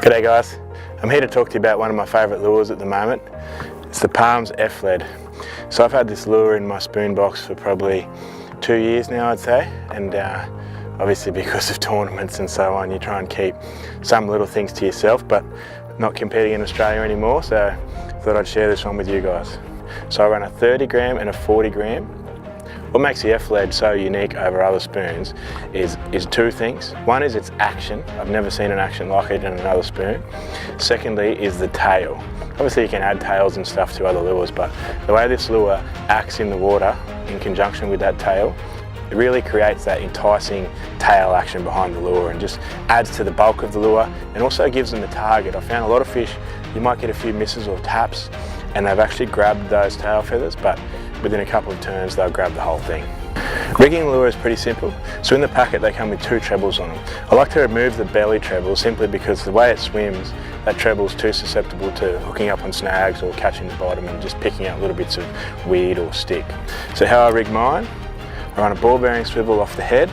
G'day guys, I'm here to talk to you about one of my favourite lures at the moment. It's the Palms F-Lead. So I've had this lure in my spoon box for probably 2 years now, I'd say, and obviously because of tournaments and so on, you try and keep some little things to yourself, but not competing in Australia anymore, so I thought I'd share this one with you guys. So I run a 30 gram and a 40 gram. What makes the F-Lead so unique over other spoons is two things. One is its action. I've never seen an action like it in another spoon. Secondly is the tail. Obviously you can add tails and stuff to other lures, but the way this lure acts in the water in conjunction with that tail, it really creates that enticing tail action behind the lure and just adds to the bulk of the lure and also gives them a target. I found a lot of fish, you might get a few misses or taps and they've actually grabbed those tail feathers, but within a couple of turns they'll grab the whole thing. Rigging the lure is pretty simple. So in the packet they come with 2 trebles on them. I like to remove the belly treble simply because the way it swims, that treble is too susceptible to hooking up on snags or catching the bottom and just picking out little bits of weed or stick. So how I rig mine, I run a ball bearing swivel off the head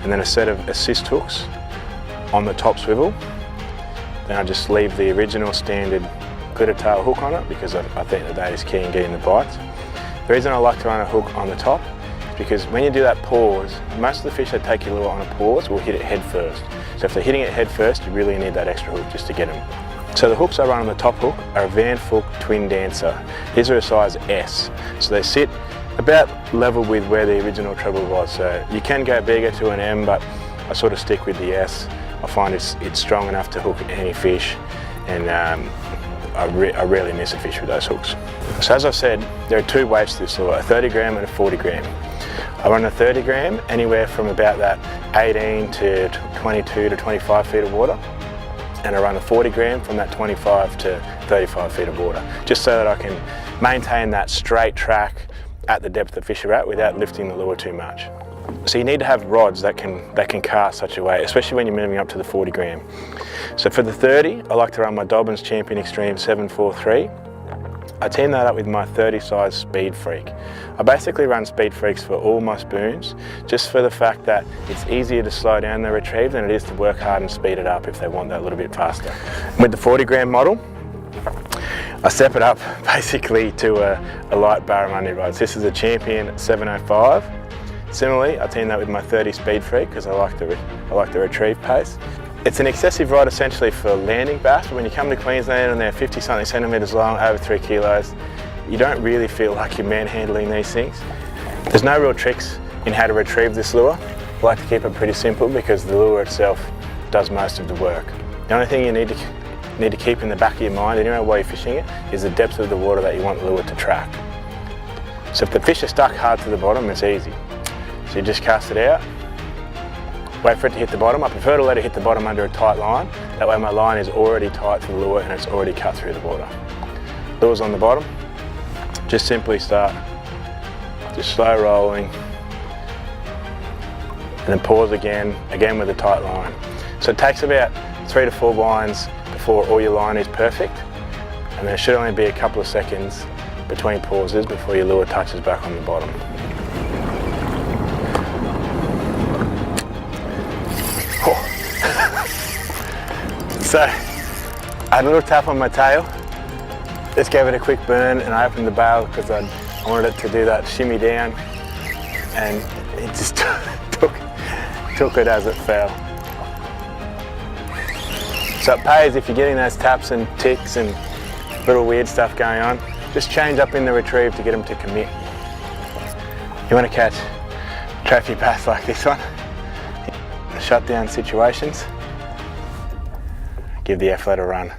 and then a set of assist hooks on the top swivel. Then I just leave the original standard glitter tail hook on it because I think that is key in getting the bites. The reason I like to run a hook on the top is because when you do that pause, most of the fish that take your lure on a pause will hit it head first. So if they're hitting it head first, you really need that extra hook just to get them. So the hooks I run on the top hook are a Van Hook Twin Dancer. These are a size S. So they sit about level with where the original treble was. So you can go bigger to an M, but I sort of stick with the S. I find it's strong enough to hook any fish, and I rarely miss a fish with those hooks. So as I've said, there are 2 weights to this lure, a 30 gram and a 40 gram. I run a 30 gram anywhere from about that 18 to 22 to 25 feet of water, and I run a 40 gram from that 25 to 35 feet of water, just so that I can maintain that straight track at the depth the fish are at without lifting the lure too much. So you need to have rods that can cast such a weight, especially when you're moving up to the 40 gram. So for the 30, I like to run my Dobbins Champion Extreme 743. I team that up with my 30 size Speed Freak. I basically run Speed Freaks for all my spoons, just for the fact that it's easier to slow down the retrieve than it is to work hard and speed it up if they want that little bit faster. With the 40 gram model, I step it up basically to a light barramundi rod. So this is a Champion 705. Similarly, I team that with my 30 Speed Freak because I like the retrieve pace. It's an excessive rod essentially for landing bass, but when you come to Queensland and they're 50 something centimetres long, over 3 kilos, you don't really feel like you're manhandling these things. There's no real tricks in how to retrieve this lure. I like to keep it pretty simple because the lure itself does most of the work. The only thing you need to keep in the back of your mind anyway while you're fishing it is the depth of the water that you want the lure to track. So if the fish are stuck hard to the bottom, it's easy. So you just cast it out, wait for it to hit the bottom. I prefer to let it hit the bottom under a tight line. That way my line is already tight to the lure and it's already cut through the water. Lure's on the bottom, just simply start just slow rolling and then pause again with a tight line. So it takes about 3 to 4 winds before all your line is perfect, and there should only be a couple of seconds between pauses before your lure touches back on the bottom. So I had a little tap on my tail, just gave it a quick burn, and I opened the bail because I wanted it to do that shimmy down, and it just took it as it fell. So it pays if you're getting those taps and ticks and little weird stuff going on, just change up in the retrieve to get them to commit. You want to catch trophy bass like this one, shutdown situations, give the F-Lead a run.